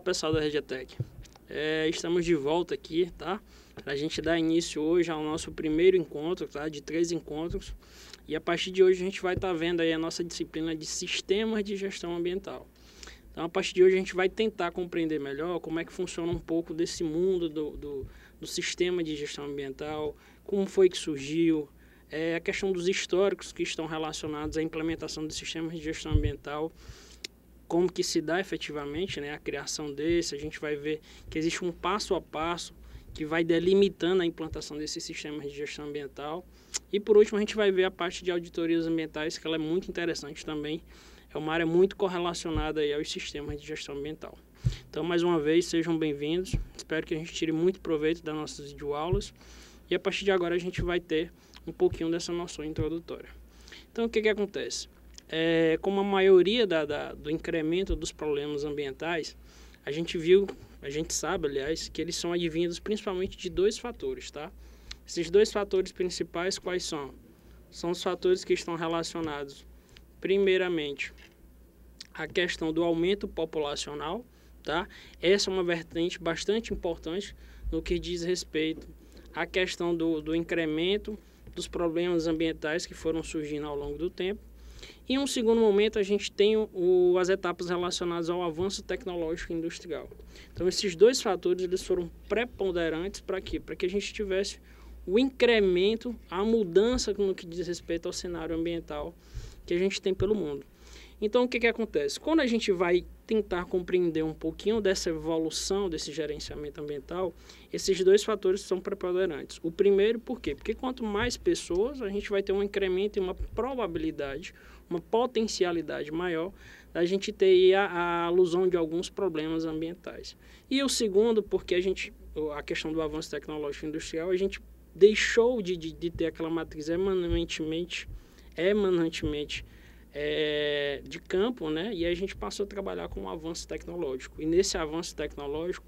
Olá pessoal da Regiatec, estamos de volta aqui, tá? Para a gente dar início hoje ao nosso primeiro encontro, tá? De 3 encontros. E a partir de hoje a gente vai estar vendo aí a nossa disciplina de Sistemas de Gestão Ambiental. Então a partir de hoje a gente vai tentar compreender melhor como é que funciona um pouco desse mundo do sistema de gestão ambiental, como foi que surgiu, a questão dos históricos que estão relacionados à implementação dos sistemas de gestão ambiental, como que se dá efetivamente, né, a criação desse. A gente vai ver que existe um passo a passo que vai delimitando a implantação desses sistemas de gestão ambiental. E por último a gente vai ver a parte de auditorias ambientais, que ela é muito interessante também. É uma área muito correlacionada aí aos sistemas de gestão ambiental. Então, mais uma vez, sejam bem-vindos. Espero que a gente tire muito proveito das nossas videoaulas. E a partir de agora a gente vai ter um pouquinho dessa noção introdutória. Então, o que acontece? Como a maioria do incremento dos problemas ambientais, a gente sabe, aliás, que eles são advindos principalmente de 2 fatores, tá? Esses 2 fatores principais, quais são? São os fatores que estão relacionados, primeiramente, à questão do aumento populacional, tá? Essa é uma vertente bastante importante no que diz respeito à questão do incremento dos problemas ambientais que foram surgindo ao longo do tempo. Em um segundo momento, a gente tem as etapas relacionadas ao avanço tecnológico e industrial. Então, esses 2 fatores eles foram preponderantes para quê? Para que a gente tivesse o incremento, a mudança no que diz respeito ao cenário ambiental que a gente tem pelo mundo. Então, o que acontece? Quando a gente vai tentar compreender um pouquinho dessa evolução desse gerenciamento ambiental, esses 2 fatores são preponderantes. O primeiro, por quê? Porque quanto mais pessoas, a gente vai ter um incremento e uma probabilidade, uma potencialidade maior da gente ter aí a alusão de alguns problemas ambientais. E o segundo, porque a questão do avanço tecnológico e industrial, a gente deixou de ter aquela matriz emanentemente de campo, né? E a gente passou a trabalhar com um avanço tecnológico. E nesse avanço tecnológico,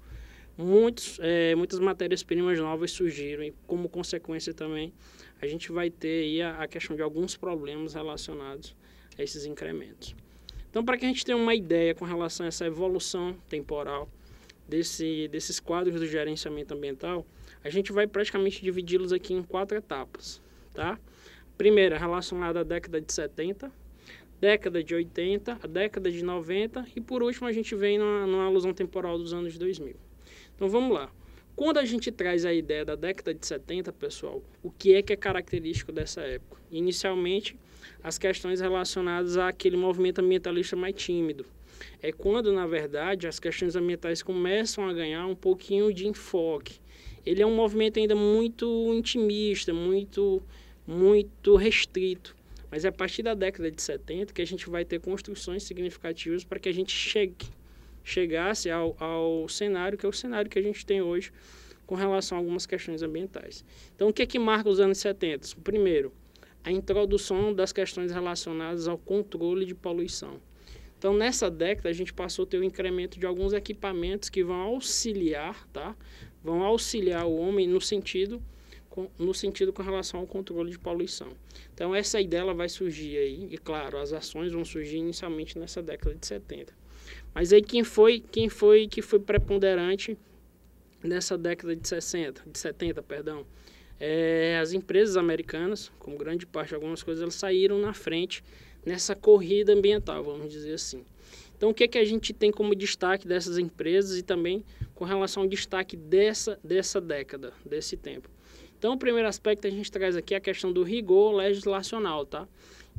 muitas matérias-primas novas surgiram e, como consequência também, a gente vai ter aí a questão de alguns problemas relacionados a esses incrementos. Então, para que a gente tenha uma ideia com relação a essa evolução temporal desses quadros do gerenciamento ambiental, a gente vai praticamente dividi-los aqui em 4 etapas, tá? Primeira, relacionada à década de 70, década de 80, a década de 90 e, por último, a gente vem numa alusão temporal dos anos 2000. Então, vamos lá. Quando a gente traz a ideia da década de 70, pessoal, o que é característico dessa época? Inicialmente, as questões relacionadas àquele movimento ambientalista mais tímido. É quando, na verdade, as questões ambientais começam a ganhar um pouquinho de enfoque. Ele é um movimento ainda muito intimista, muito restrito. Mas é a partir da década de 70 que a gente vai ter construções significativas para que a gente chegasse ao cenário, que é o cenário que a gente tem hoje com relação a algumas questões ambientais. Então, o que marca os anos 70? Primeiro, a introdução das questões relacionadas ao controle de poluição. Então, nessa década, a gente passou a ter o incremento de alguns equipamentos que vão auxiliar, tá? Vão auxiliar o homem no sentido com relação ao controle de poluição. Então, essa ideia ela vai surgir aí, e claro, as ações vão surgir inicialmente nessa década de 70. Mas aí quem foi que foi preponderante nessa década de 70, perdão? As empresas americanas, como grande parte de algumas coisas, elas saíram na frente nessa corrida ambiental, vamos dizer assim. Então, o que a gente tem como destaque dessas empresas e também com relação ao destaque dessa década, desse tempo? Então, o primeiro aspecto a gente traz aqui a questão do rigor legislacional, tá?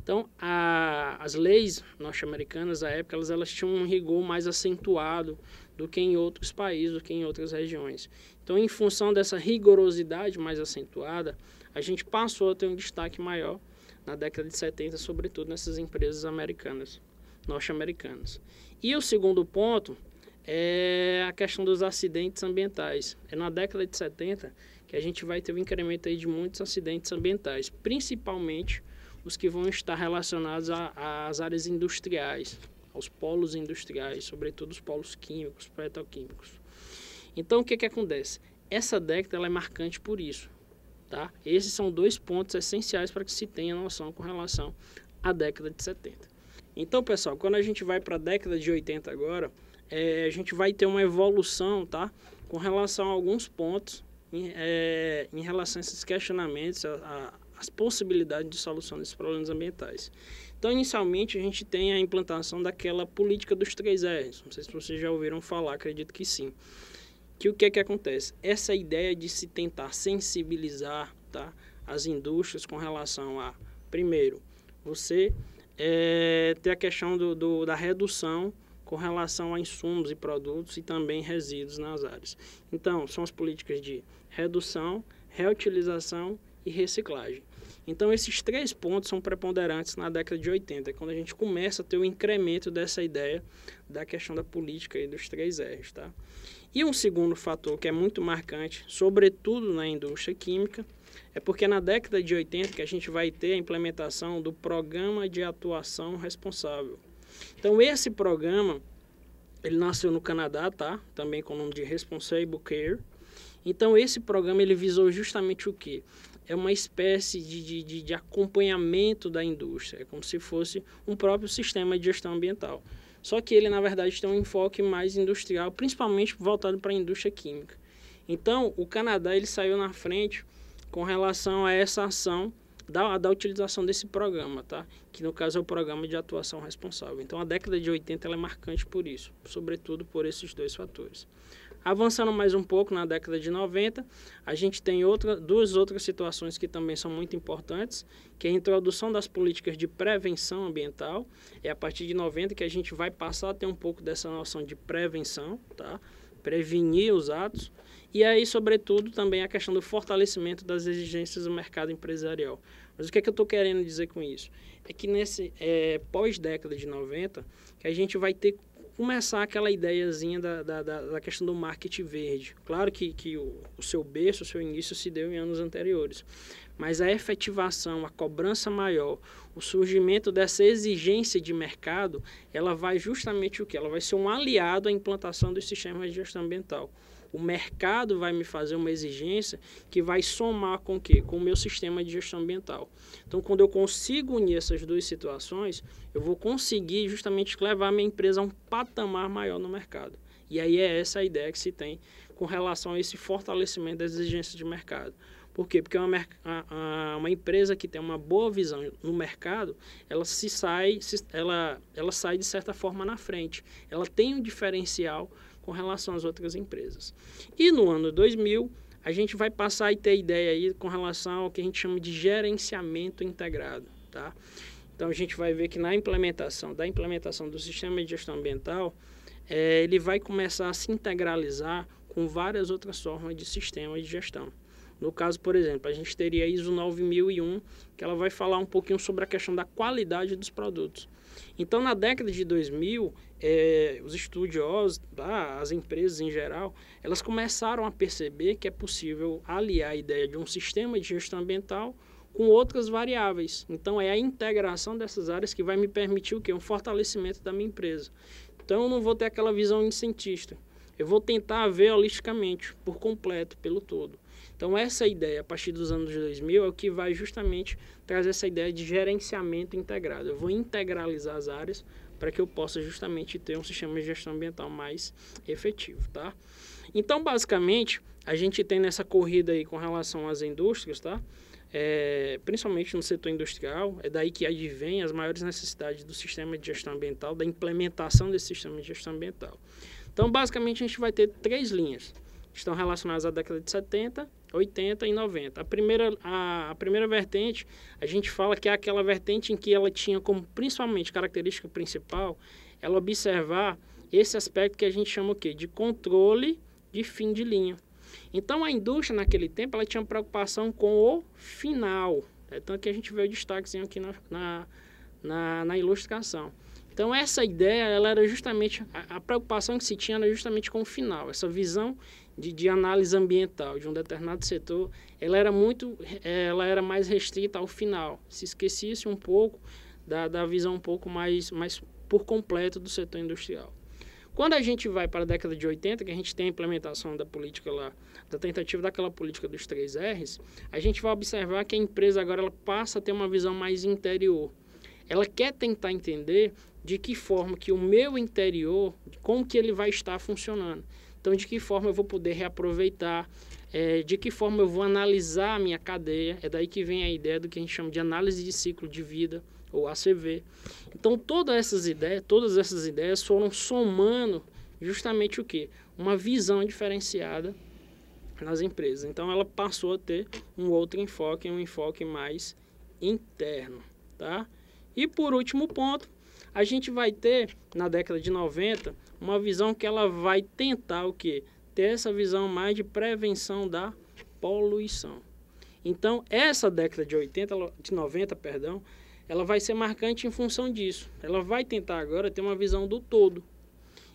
Então, as leis norte-americanas, à época, elas tinham um rigor mais acentuado do que em outros países, do que em outras regiões. Então, em função dessa rigorosidade mais acentuada, a gente passou a ter um destaque maior na década de 70, sobretudo nessas empresas americanas, norte-americanas. E o segundo ponto é a questão dos acidentes ambientais. É na década de 70 que a gente vai ter um incremento aí de muitos acidentes ambientais, principalmente os que vão estar relacionados às áreas industriais, aos polos industriais, sobretudo os polos químicos, petroquímicos. Então, o que acontece? Essa década ela é marcante por isso, tá? Esses são 2 pontos essenciais para que se tenha noção com relação à década de 70. Então, pessoal, quando a gente vai para a década de 80 agora, a gente vai ter uma evolução, tá? Com relação a alguns pontos, em relação a esses questionamentos, as possibilidades de solução desses problemas ambientais. Então, inicialmente, a gente tem a implantação daquela política dos 3 R's. Não sei se vocês já ouviram falar, acredito que sim. Que o que é que acontece? Essa ideia de se tentar sensibilizar, tá, as indústrias com relação a, primeiro, você ter a questão da redução com relação a insumos e produtos e também resíduos nas áreas. Então, são as políticas de redução, reutilização e reciclagem. Então, esses 3 pontos são preponderantes na década de 80, quando a gente começa a ter o incremento dessa ideia da questão da política e dos 3 R's, tá? E um segundo fator que é muito marcante, sobretudo na indústria química, é porque na década de 80 que a gente vai ter a implementação do Programa de Atuação Responsável. Então, esse programa, ele nasceu no Canadá, tá? Também com o nome de Responsible Care. Então, esse programa, ele visou justamente o quê? É uma espécie de acompanhamento da indústria. É como se fosse um próprio sistema de gestão ambiental. Só que ele, na verdade, tem um enfoque mais industrial, principalmente voltado para a indústria química. Então, o Canadá, ele saiu na frente com relação a essa ação da utilização desse programa, tá? Que no caso é o Programa de Atuação Responsável. Então, a década de 80 ela é marcante por isso, sobretudo por esses 2 fatores. Avançando mais um pouco na década de 90, a gente tem duas outras situações que também são muito importantes, que é a introdução das políticas de prevenção ambiental. É a partir de 90 que a gente vai passar a ter um pouco dessa noção de prevenção, tá? Prevenir os atos. E aí, sobretudo, também a questão do fortalecimento das exigências do mercado empresarial. Mas o que é que eu estou querendo dizer com isso? É que nesse pós-década de 90, que a gente vai ter começar aquela ideiazinha da questão do marketing verde. Claro que o seu berço, o seu início se deu em anos anteriores, mas a efetivação, a cobrança maior, o surgimento dessa exigência de mercado, ela vai justamente o quê? Ela vai ser um aliado à implantação dos sistemas de gestão ambiental. O mercado vai me fazer uma exigência que vai somar com o quê? Com o meu sistema de gestão ambiental. Então, quando eu consigo unir essas 2 situações, eu vou conseguir justamente levar a minha empresa a um patamar maior no mercado. E aí é essa a ideia que se tem com relação a esse fortalecimento das exigências de mercado. Por quê? Porque uma empresa que tem uma boa visão no mercado, ela sai de certa forma na frente. Ela tem um diferencial com relação às outras empresas. E no ano 2000, a gente vai passar a ter ideia aí com relação ao que a gente chama de gerenciamento integrado, tá? Então, a gente vai ver que da implementação do sistema de gestão ambiental, ele vai começar a se integralizar com várias outras formas de sistema de gestão. No caso, por exemplo, a gente teria a ISO 9001, que ela vai falar um pouquinho sobre a questão da qualidade dos produtos. Então, na década de 2000, os estudiosos, as empresas em geral, elas começaram a perceber que é possível aliar a ideia de um sistema de gestão ambiental com outras variáveis. Então, é a integração dessas áreas que vai me permitir o quê? Um fortalecimento da minha empresa. Então, eu não vou ter aquela visão incentista. Eu vou tentar ver holisticamente, por completo, pelo todo. Então, essa ideia, a partir dos anos 2000, é o que vai justamente trazer essa ideia de gerenciamento integrado. Eu vou integralizar as áreas para que eu possa justamente ter um sistema de gestão ambiental mais efetivo, tá? Então, basicamente, a gente tem nessa corrida aí com relação às indústrias, tá? Principalmente no setor industrial, é daí que advém as maiores necessidades do sistema de gestão ambiental, da implementação desse sistema de gestão ambiental. Então, basicamente, a gente vai ter 3 linhas que estão relacionadas à década de 70, 80 e 90. A primeira vertente, a gente fala que é aquela vertente em que ela tinha como principalmente característica principal, ela observar esse aspecto que a gente chama o quê? De controle de fim de linha. Então, a indústria, naquele tempo, ela tinha preocupação com o final. Tanto que a gente vê o destaquezinho aqui na ilustração. Então, essa ideia, ela era justamente, a preocupação que se tinha era justamente com o final. Essa visão de análise ambiental de um determinado setor, ela era mais restrita ao final. Se esquecia-se um pouco da visão um pouco mais por completo do setor industrial. Quando a gente vai para a década de 80, que a gente tem a implementação da política lá, da tentativa daquela política dos 3 R's, a gente vai observar que a empresa agora ela passa a ter uma visão mais interior. Ela quer tentar entender de que forma que o meu interior, como que ele vai estar funcionando. Então, de que forma eu vou poder reaproveitar, de que forma eu vou analisar a minha cadeia. É daí que vem a ideia do que a gente chama de análise de ciclo de vida, ou ACV. Então, todas essas ideias foram somando justamente o quê? Uma visão diferenciada nas empresas. Então, ela passou a ter um outro enfoque, um enfoque mais interno, tá? E por último ponto, a gente vai ter, na década de 90, uma visão que ela vai tentar o quê? Ter essa visão mais de prevenção da poluição. Então, essa década de 90, ela vai ser marcante em função disso. Ela vai tentar agora ter uma visão do todo.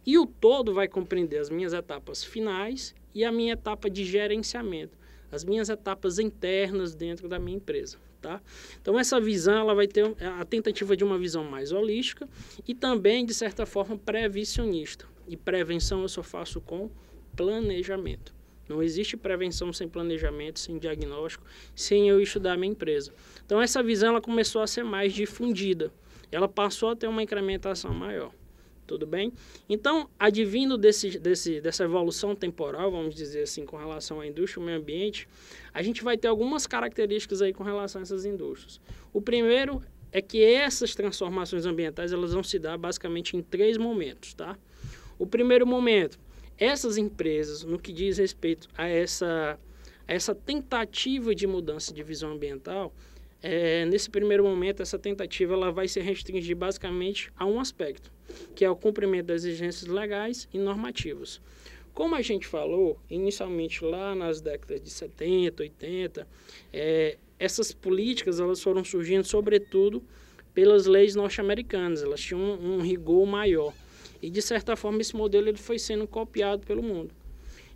E o todo vai compreender as minhas etapas finais e a minha etapa de gerenciamento, as minhas etapas internas dentro da minha empresa. Tá? Então, essa visão ela vai ter a tentativa de uma visão mais holística e também, de certa forma, previsionista. E prevenção eu só faço com planejamento. Não existe prevenção sem planejamento, sem diagnóstico, sem eu estudar a minha empresa. Então, essa visão ela começou a ser mais difundida. Ela passou a ter uma incrementação maior. Tudo bem? Então, advindo dessa evolução temporal, vamos dizer assim, com relação à indústria e ao meio ambiente, a gente vai ter algumas características aí com relação a essas indústrias. O primeiro é que essas transformações ambientais elas vão se dar basicamente em 3 momentos, tá? O primeiro momento, essas empresas, no que diz respeito a essa tentativa de mudança de visão ambiental, nesse primeiro momento, essa tentativa ela vai se restringir basicamente a um aspecto, que é o cumprimento das exigências legais e normativas. Como a gente falou, inicialmente lá nas décadas de 70, 80, essas políticas elas foram surgindo sobretudo pelas leis norte-americanas, elas tinham um rigor maior. E, de certa forma, esse modelo ele foi sendo copiado pelo mundo.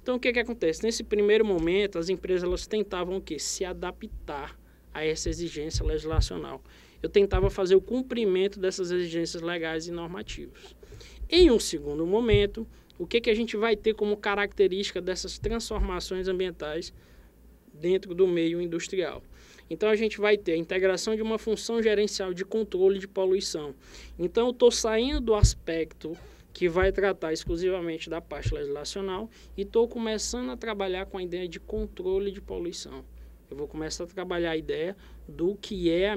Então, o que acontece? Nesse primeiro momento, as empresas elas tentavam o quê? Se adaptar a essa exigência legislacional. Eu tentava fazer o cumprimento dessas exigências legais e normativas. Em um segundo momento, o que a gente vai ter como característica dessas transformações ambientais dentro do meio industrial? Então, a gente vai ter a integração de uma função gerencial de controle de poluição. Então, eu estou saindo do aspecto que vai tratar exclusivamente da parte legislacional e estou começando a trabalhar com a ideia de controle de poluição. Eu vou começar a trabalhar a ideia do que é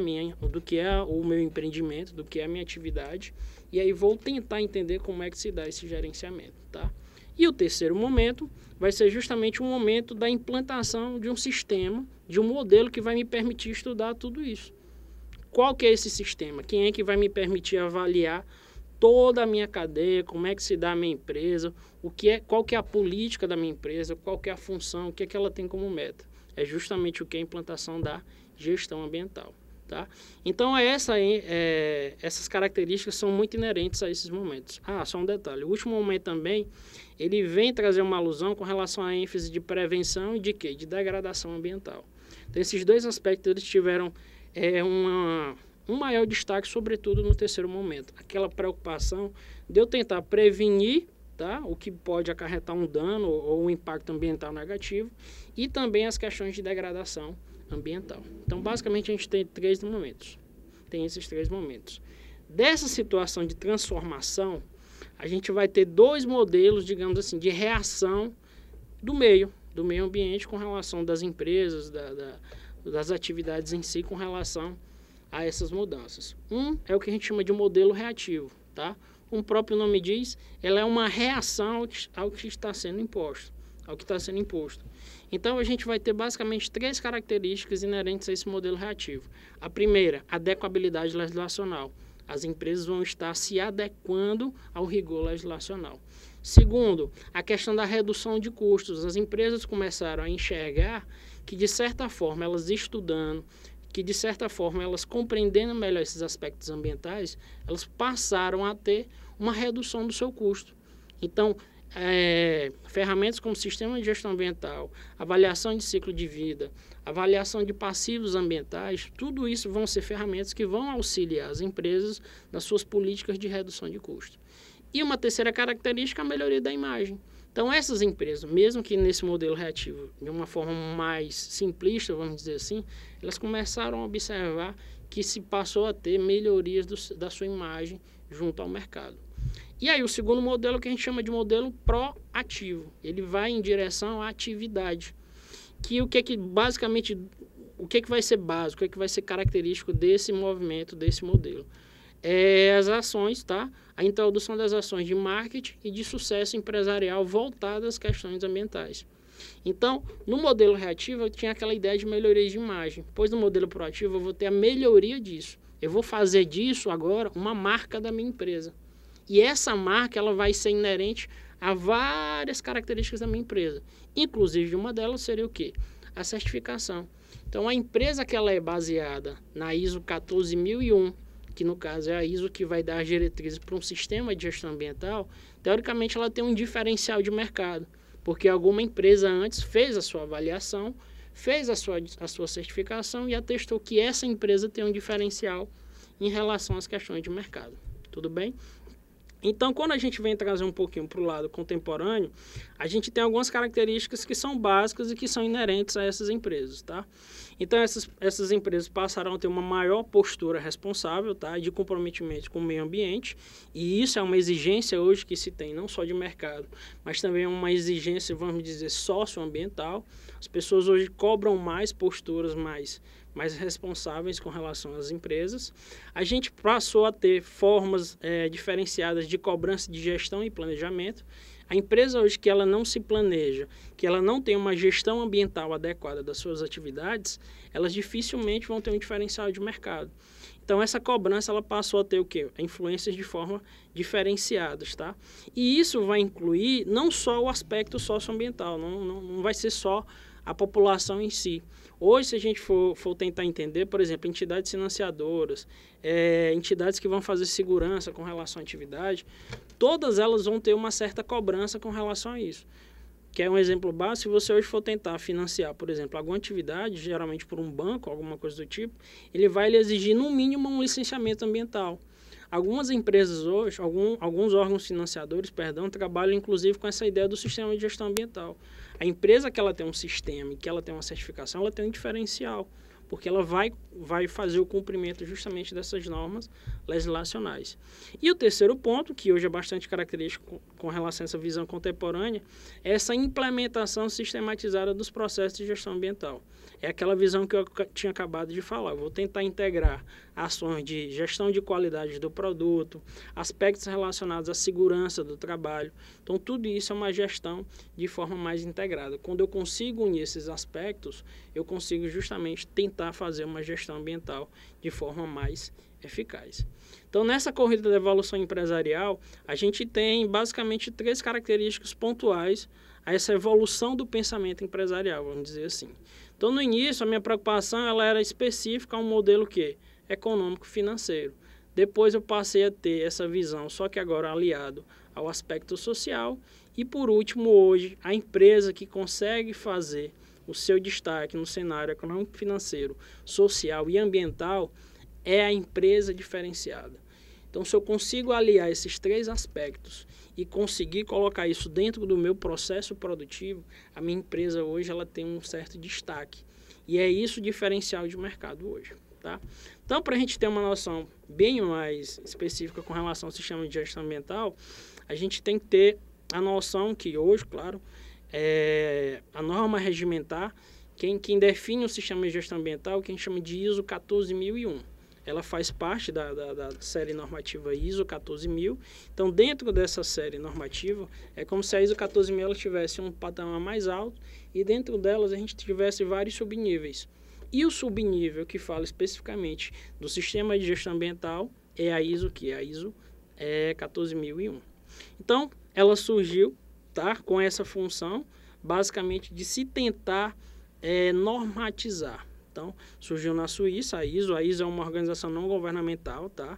o meu empreendimento, do que é a minha atividade, e aí vou tentar entender como é que se dá esse gerenciamento, tá? E o terceiro momento vai ser justamente o momento da implantação de um sistema, de um modelo que vai me permitir estudar tudo isso. Qual que é esse sistema? Quem é que vai me permitir avaliar toda a minha cadeia, como é que se dá a minha empresa, qual que é a política da minha empresa, qual que é a função, o que é que ela tem como meta. É justamente o que é a implantação da gestão ambiental. Tá? Então, essas características são muito inerentes a esses momentos. Só um detalhe. O último momento também, ele vem trazer uma alusão com relação à ênfase de prevenção e de quê? De degradação ambiental. Então, esses dois aspectos eles tiveram um maior destaque, sobretudo no terceiro momento. Aquela preocupação de eu tentar prevenir, tá? O que pode acarretar um dano ou um impacto ambiental negativo, e também as questões de degradação ambiental. Então, basicamente, a gente tem esses três momentos. Dessa situação de transformação, a gente vai ter 2 modelos, digamos assim, de reação do meio ambiente com relação das empresas, das atividades em si com relação a essas mudanças. Um é o que a gente chama de modelo reativo, tá? Como o próprio nome diz, ela é uma reação ao que está sendo imposto, Então, a gente vai ter basicamente 3 características inerentes a esse modelo reativo. A primeira, adequabilidade legislacional. As empresas vão estar se adequando ao rigor legislacional. Segundo, a questão da redução de custos. As empresas começaram a enxergar que, de certa forma, elas estudando, que, de certa forma, elas compreendendo melhor esses aspectos ambientais, elas passaram a ter uma redução do seu custo. Então, ferramentas como sistema de gestão ambiental, avaliação de ciclo de vida, avaliação de passivos ambientais, tudo isso vão ser ferramentas que vão auxiliar as empresas nas suas políticas de redução de custo. E uma terceira característica é a melhoria da imagem. Então, essas empresas, mesmo que nesse modelo reativo, de uma forma mais simplista, vamos dizer assim, elas começaram a observar que se passou a ter melhorias da sua imagem junto ao mercado. E aí o segundo modelo que a gente chama de modelo proativo, ele vai em direção à atividade, que basicamente o que vai ser básico, o que vai ser característico desse movimento, desse modelo? As ações, tá? A introdução das ações de marketing e de sucesso empresarial voltadas às questões ambientais. Então, no modelo reativo, eu tinha aquela ideia de melhoria de imagem, pois no modelo proativo eu vou ter a melhoria disso. Eu vou fazer disso agora uma marca da minha empresa. E essa marca ela vai ser inerente a várias características da minha empresa. Inclusive, uma delas seria o quê? A certificação. Então, a empresa que ela é baseada na ISO 14001, que no caso é a ISO que vai dar as diretrizes para um sistema de gestão ambiental, teoricamente ela tem um diferencial de mercado, porque alguma empresa antes fez a sua avaliação, fez a sua certificação e atestou que essa empresa tem um diferencial em relação às questões de mercado. Tudo bem? Então, quando a gente vem trazer um pouquinho para o lado contemporâneo, a gente tem algumas características que são básicas e que são inerentes a essas empresas, tá? Então, essas empresas passarão a ter uma maior postura responsável, tá? De comprometimento com o meio ambiente, e isso é uma exigência hoje que se tem, não só de mercado, mas também uma exigência, vamos dizer, socioambiental. As pessoas hoje cobram mais posturas mais responsáveis com relação às empresas. A gente passou a ter formas diferenciadas de cobrança de gestão e planejamento. A empresa hoje que ela não se planeja, que ela não tem uma gestão ambiental adequada das suas atividades, elas dificilmente vão ter um diferencial de mercado. Então, essa cobrança ela passou a ter o quê? Influências de forma diferenciadas, tá? E isso vai incluir não só o aspecto socioambiental, não vai ser só a população em si. Hoje, se a gente for tentar entender, por exemplo, entidades financiadoras, entidades que vão fazer segurança com relação à atividade, todas elas vão ter uma certa cobrança com relação a isso. Que é um exemplo básico, se você hoje for tentar financiar, por exemplo, alguma atividade, geralmente por um banco, alguma coisa do tipo, ele vai lhe exigir, no mínimo, um licenciamento ambiental. Algumas empresas hoje, alguns órgãos financiadores, trabalham inclusive com essa ideia do sistema de gestão ambiental. A empresa que ela tem um sistema e que ela tem uma certificação, ela tem um diferencial, porque ela vai fazer o cumprimento justamente dessas normas legislacionais. E o terceiro ponto, que hoje é bastante característico com relação a essa visão contemporânea, é essa implementação sistematizada dos processos de gestão ambiental. É aquela visão que eu tinha acabado de falar. Eu vou tentar integrar ações de gestão de qualidade do produto, aspectos relacionados à segurança do trabalho. Então, tudo isso é uma gestão de forma mais integrada. Quando eu consigo unir esses aspectos, eu consigo justamente tentar fazer uma gestão ambiental de forma mais eficaz. Então, nessa corrida da evolução empresarial, a gente tem basicamente 3 características pontuais a essa evolução do pensamento empresarial, vamos dizer assim. Então, no início, a minha preocupação ela era específica a um modelo econômico-financeiro. Depois eu passei a ter essa visão, só que agora aliado ao aspecto social. E, por último, hoje, a empresa que consegue fazer o seu destaque no cenário econômico-financeiro, social e ambiental é a empresa diferenciada. Então, se eu consigo aliar esses 3 aspectos e conseguir colocar isso dentro do meu processo produtivo, a minha empresa hoje ela tem um certo destaque. E é isso o diferencial de mercado hoje. Tá? Então, para a gente ter uma noção bem mais específica com relação ao sistema de gestão ambiental, a gente tem que ter a noção que hoje, claro, a norma regimentar, quem define o sistema de gestão ambiental, que a gente chama de ISO 14001. Ela faz parte da série normativa ISO 14000. Então, dentro dessa série normativa, é como se a ISO 14000 ela tivesse um patamar mais alto e dentro delas a gente tivesse vários subníveis. E o subnível que fala especificamente do sistema de gestão ambiental é a ISO 14001. Então, ela surgiu, tá, com essa função, basicamente, de se tentar normatizar. Então, surgiu na Suíça a ISO. A ISO é uma organização não governamental, tá?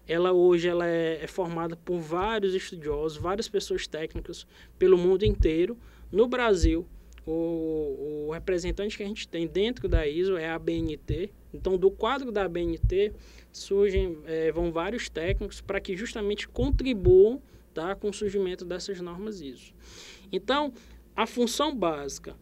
Ela hoje é formada por vários estudiosos, várias pessoas técnicas pelo mundo inteiro. No Brasil, o representante que a gente tem dentro da ISO é a ABNT. Então, do quadro da ABNT, vão vários técnicos para que justamente contribuam, tá, com o surgimento dessas normas ISO. Então, a função básica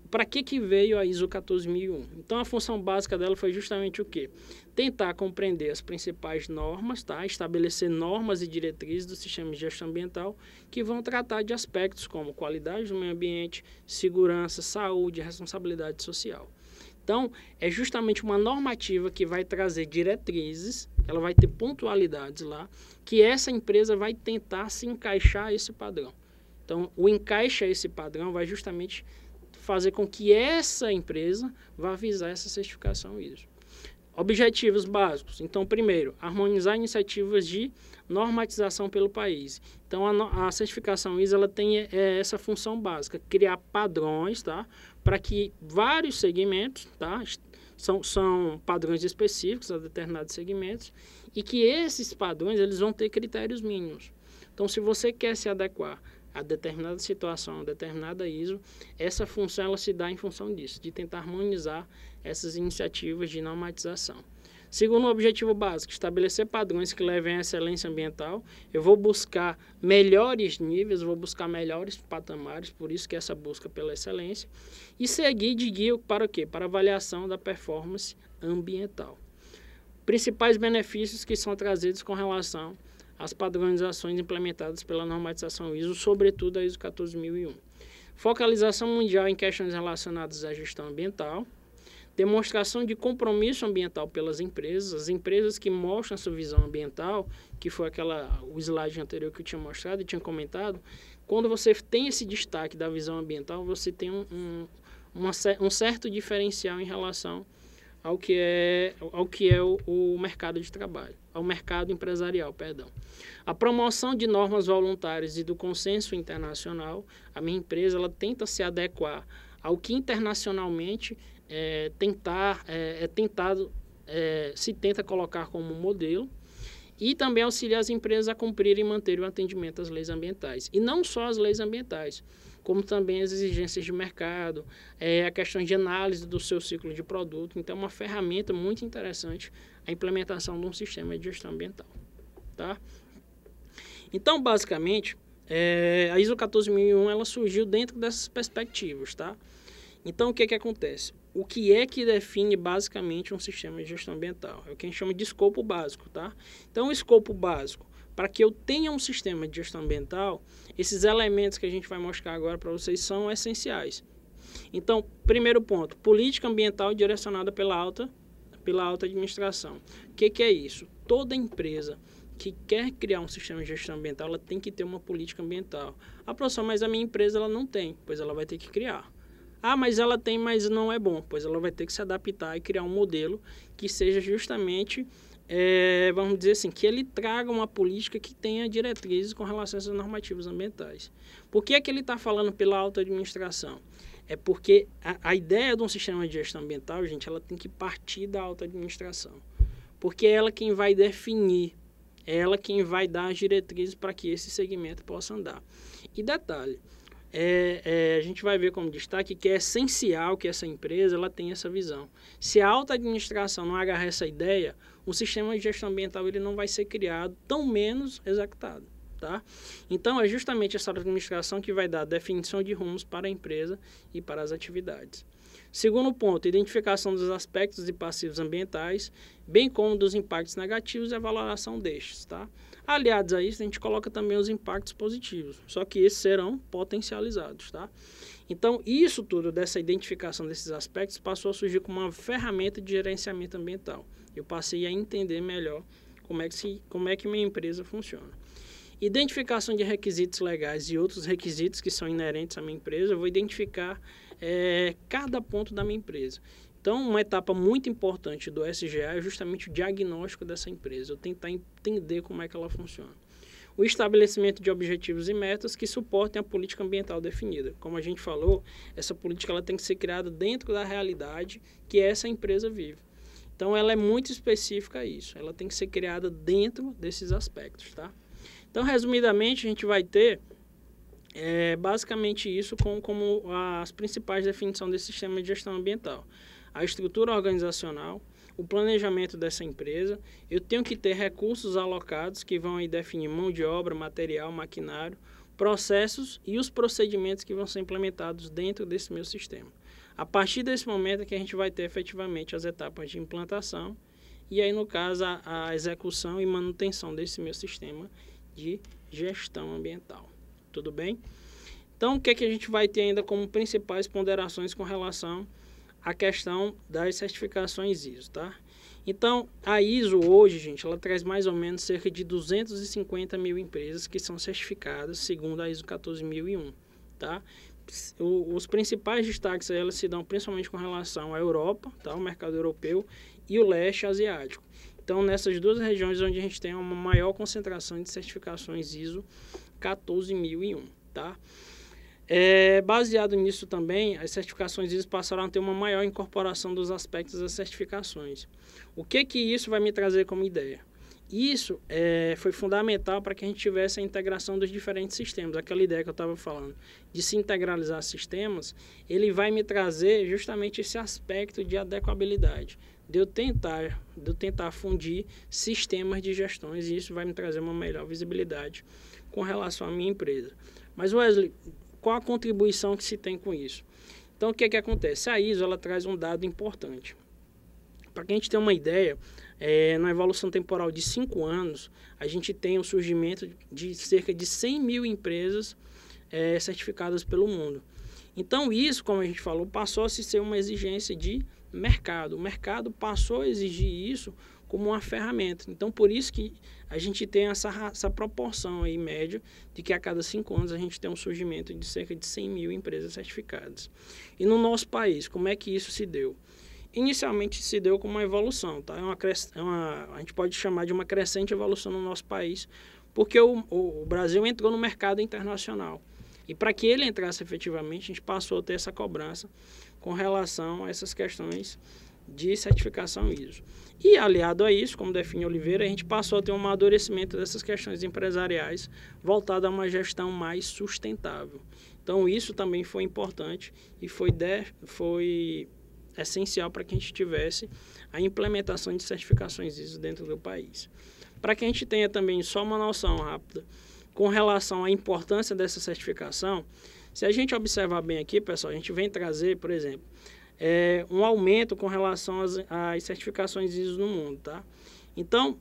para que veio a ISO 14001? Então, a função básica dela foi justamente o quê? Tentar compreender as principais normas, tá? Estabelecer normas e diretrizes do sistema de gestão ambiental que vão tratar de aspectos como qualidade do meio ambiente, segurança, saúde e responsabilidade social. Então, é justamente uma normativa que vai trazer diretrizes, ela vai ter pontualidades lá, que essa empresa vai tentar se encaixar a esse padrão. Então, o encaixe a esse padrão vai justamente fazer com que essa empresa vá visar essa certificação ISO. Objetivos básicos. Então, primeiro, harmonizar iniciativas de normatização pelo país. Então, a certificação ISO ela tem essa função básica, criar padrões, tá? Para que vários segmentos, tá? São padrões específicos a determinados segmentos e que esses padrões eles vão ter critérios mínimos. Então, se você quer se adequar a determinada situação, a determinada ISO, essa função ela se dá em função disso, de tentar harmonizar essas iniciativas de normatização. Segundo o objetivo básico, estabelecer padrões que levem à excelência ambiental. Eu vou buscar melhores níveis, vou buscar melhores patamares, por isso que essa busca pela excelência. E seguir de guia para o quê? Para avaliação da performance ambiental. Principais benefícios que são trazidos com relação as padronizações implementadas pela normatização ISO, sobretudo a ISO 14001. Focalização mundial em questões relacionadas à gestão ambiental, demonstração de compromisso ambiental pelas empresas, as empresas que mostram a sua visão ambiental, que foi o slide anterior que eu tinha mostrado e tinha comentado, quando você tem esse destaque da visão ambiental, você tem um certo diferencial em relação ao que é o mercado de trabalho, ao mercado empresarial, perdão. A promoção de normas voluntárias e do consenso internacional, a minha empresa ela tenta se adequar ao que internacionalmente se tenta colocar como modelo e também auxiliar as empresas a cumprirem e manterem o atendimento às leis ambientais. E não só as leis ambientais, como também as exigências de mercado, a questão de análise do seu ciclo de produto. Então, é uma ferramenta muito interessante a implementação de um sistema de gestão ambiental. Tá? Então, basicamente, a ISO 14001 ela surgiu dentro dessas perspectivas. Tá? Então, o que acontece? O que é que define basicamente um sistema de gestão ambiental? É o que a gente chama de escopo básico. Tá? Então, o escopo básico, para que eu tenha um sistema de gestão ambiental, esses elementos que a gente vai mostrar agora para vocês são essenciais. Então, primeiro ponto, política ambiental direcionada pela alta administração. O que é isso? Toda empresa que quer criar um sistema de gestão ambiental, ela tem que ter uma política ambiental. Ah, professor, mas a minha empresa ela não tem, pois ela vai ter que criar. Ah, mas ela tem, mas não é bom, pois ela vai ter que se adaptar e criar um modelo que seja justamente vamos dizer assim, que ele traga uma política que tenha diretrizes com relação a essas normativas ambientais. Por que é que ele está falando pela alta administração? É porque a ideia de um sistema de gestão ambiental, gente, ela tem que partir da alta administração. Porque é ela quem vai definir, é ela quem vai dar as diretrizes para que esse segmento possa andar. E detalhe, a gente vai ver como destaque que é essencial que essa empresa ela tenha essa visão. Se a alta administração não agarrar essa ideia, o sistema de gestão ambiental ele não vai ser criado, tão menos executado. Tá? Então, é justamente essa administração que vai dar a definição de rumos para a empresa e para as atividades. Segundo ponto, identificação dos aspectos e passivos ambientais, bem como dos impactos negativos e a valoração destes. Tá? Aliados a isso, a gente coloca também os impactos positivos, só que esses serão potencializados. Tá? Então, isso tudo dessa identificação desses aspectos passou a surgir como uma ferramenta de gerenciamento ambiental. Eu passei a entender melhor como é que minha empresa funciona. Identificação de requisitos legais e outros requisitos que são inerentes à minha empresa, eu vou identificar cada ponto da minha empresa. Então, uma etapa muito importante do SGA é justamente o diagnóstico dessa empresa, eu tentar entender como é que ela funciona. O estabelecimento de objetivos e metas que suportem a política ambiental definida. Como a gente falou, essa política ela tem que ser criada dentro da realidade que essa empresa vive. Então, ela é muito específica a isso, ela tem que ser criada dentro desses aspectos, tá? Então, resumidamente, a gente vai ter basicamente isso como as principais definições desse sistema de gestão ambiental. A estrutura organizacional, o planejamento dessa empresa, eu tenho que ter recursos alocados que vão aí definir mão de obra, material, maquinário, processos e os procedimentos que vão ser implementados dentro desse meu sistema. A partir desse momento é que a gente vai ter efetivamente as etapas de implantação e aí, no caso, a execução e manutenção desse meu sistema de gestão ambiental. Tudo bem? Então, o que é que a gente vai ter ainda como principais ponderações com relação à questão das certificações ISO, tá? Então, a ISO hoje, gente, ela traz mais ou menos cerca de 250 mil empresas que são certificadas segundo a ISO 14001, tá? Os principais destaques aí, elas se dão principalmente com relação à Europa, tá? O mercado europeu e o leste asiático. Então, nessas duas regiões onde a gente tem uma maior concentração de certificações ISO 14001, tá? Baseado nisso também, as certificações ISO passaram a ter uma maior incorporação dos aspectos das certificações. O que isso vai me trazer como ideia? Isso foi fundamental para que a gente tivesse a integração dos diferentes sistemas. Aquela ideia que eu estava falando de se integralizar sistemas, ele vai me trazer justamente esse aspecto de adequabilidade, de eu tentar fundir sistemas de gestões, e isso vai me trazer uma melhor visibilidade com relação à minha empresa. Mas, Wesley, qual a contribuição que se tem com isso? Então, o que acontece? A ISO ela traz um dado importante. Para que a gente tenha uma ideia, na evolução temporal de 5 anos, a gente tem o surgimento de cerca de 100 mil empresas certificadas pelo mundo. Então, isso, como a gente falou, passou a ser uma exigência de mercado. O mercado passou a exigir isso como uma ferramenta. Então, por isso que a gente tem essa proporção aí média de que a cada 5 anos a gente tem um surgimento de cerca de 100 mil empresas certificadas. E no nosso país, como é que isso se deu? Inicialmente se deu com uma evolução, tá? A gente pode chamar de uma crescente evolução no nosso país, porque o Brasil entrou no mercado internacional. E para que ele entrasse efetivamente, a gente passou a ter essa cobrança com relação a essas questões de certificação ISO. E aliado a isso, como define Oliveira, a gente passou a ter um amadurecimento dessas questões empresariais voltado a uma gestão mais sustentável. Então isso também foi importante e foi essencial para que a gente tivesse a implementação de certificações ISO dentro do país. Para que a gente tenha também só uma noção rápida com relação à importância dessa certificação, se a gente observar bem aqui, pessoal, a gente vem trazer, por exemplo, um aumento com relação às certificações ISO no mundo, tá? Então,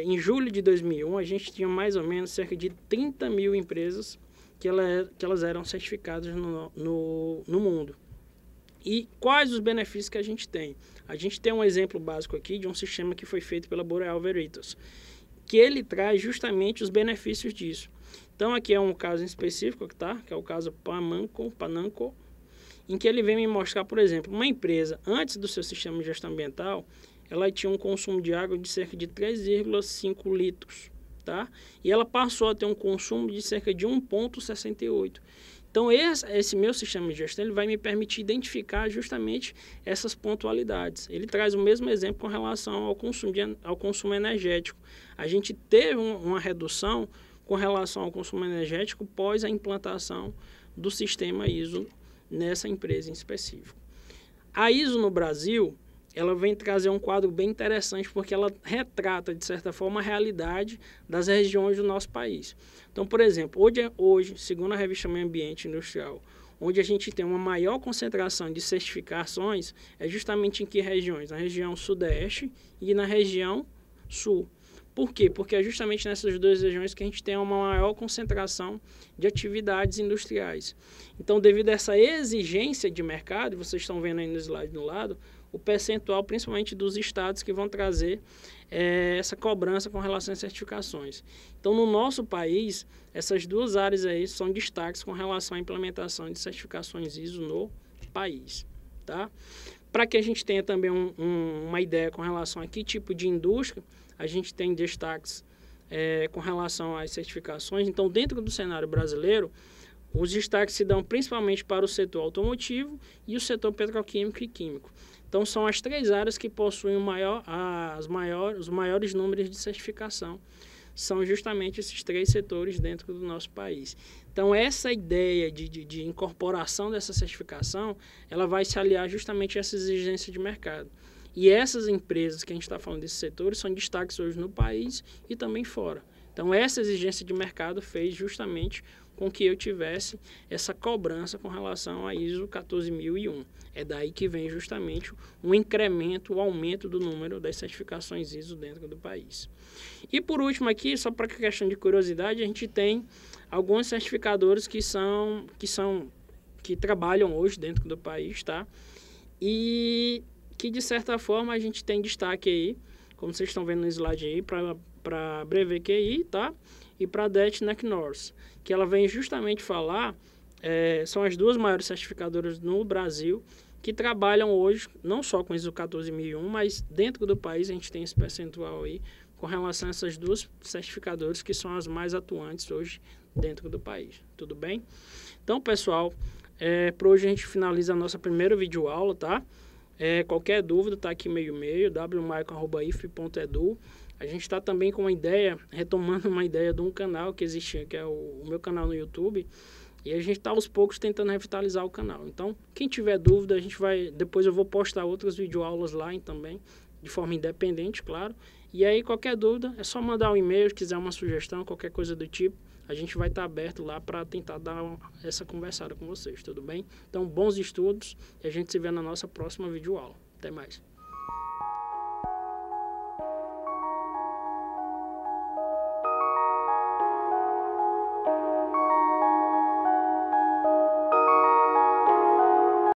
em julho de 2001, a gente tinha mais ou menos cerca de 30 mil empresas que elas eram certificadas no mundo. E quais os benefícios que a gente tem? A gente tem um exemplo básico aqui de um sistema que foi feito pela Boreal Veritas, que ele traz justamente os benefícios disso. Então, aqui é um caso em específico, tá? Que é o caso Pananco, em que ele vem me mostrar, por exemplo, uma empresa, antes do seu sistema de gestão ambiental, ela tinha um consumo de água de cerca de 3,5 litros, tá? E ela passou a ter um consumo de cerca de 1,68. Então, esse meu sistema de gestão ele vai me permitir identificar justamente essas pontualidades. Ele traz o mesmo exemplo com relação ao consumo energético. A gente teve uma redução com relação ao consumo energético pós a implantação do sistema ISO nessa empresa em específico. A ISO no Brasil, ela vem trazer um quadro bem interessante porque ela retrata, de certa forma, a realidade das regiões do nosso país. Então, por exemplo, hoje, segundo a revista Meio Ambiente Industrial, onde a gente tem uma maior concentração de certificações, é justamente em que regiões? Na região sudeste e na região sul. Por quê? Porque é justamente nessas duas regiões que a gente tem uma maior concentração de atividades industriais. Então, devido a essa exigência de mercado, vocês estão vendo aí no slide do lado, o percentual, principalmente dos estados que vão trazer essa cobrança com relação às certificações. Então, no nosso país, essas duas áreas aí são destaques com relação à implementação de certificações ISO no país, tá? Para que a gente tenha também uma ideia com relação a que tipo de indústria, a gente tem destaques com relação às certificações. Então, dentro do cenário brasileiro, os destaques se dão principalmente para o setor automotivo e o setor petroquímico e químico. Então, são as 3 áreas que possuem os maiores números de certificação. São justamente esses 3 setores dentro do nosso país. Então, essa ideia de incorporação dessa certificação, ela vai se aliar justamente a essa exigência de mercado. E essas empresas que a gente está falando desses setores são destaques hoje no país e também fora. Então, essa exigência de mercado fez justamente com que eu tivesse essa cobrança com relação à ISO 14001. É daí que vem justamente um incremento, o aumento do número das certificações ISO dentro do país. E por último aqui, só para questão de curiosidade, a gente tem alguns certificadores que trabalham hoje dentro do país, tá? E que de certa forma a gente tem destaque aí, como vocês estão vendo no slide aí, para Brevet QI, tá? E para DET NEC North, que ela vem justamente falar, são as duas maiores certificadoras no Brasil, que trabalham hoje, não só com ISO 14001, mas dentro do país a gente tem esse percentual aí, com relação a essas duas certificadoras, que são as mais atuantes hoje dentro do país. Tudo bem? Então, pessoal, por hoje a gente finaliza a nossa primeira videoaula, tá? Qualquer dúvida, tá aqui meu e-mail, wmaicon@ifp.edu. A gente está também com uma ideia, retomando uma ideia de um canal que existia, que é o meu canal no YouTube, e a gente está aos poucos tentando revitalizar o canal. Então, quem tiver dúvida, depois eu vou postar outras videoaulas lá também, de forma independente, claro. E aí, qualquer dúvida, é só mandar um e-mail, se quiser uma sugestão, qualquer coisa do tipo, a gente vai estar aberto lá para tentar dar essa conversada com vocês, tudo bem? Então, bons estudos e a gente se vê na nossa próxima videoaula. Até mais.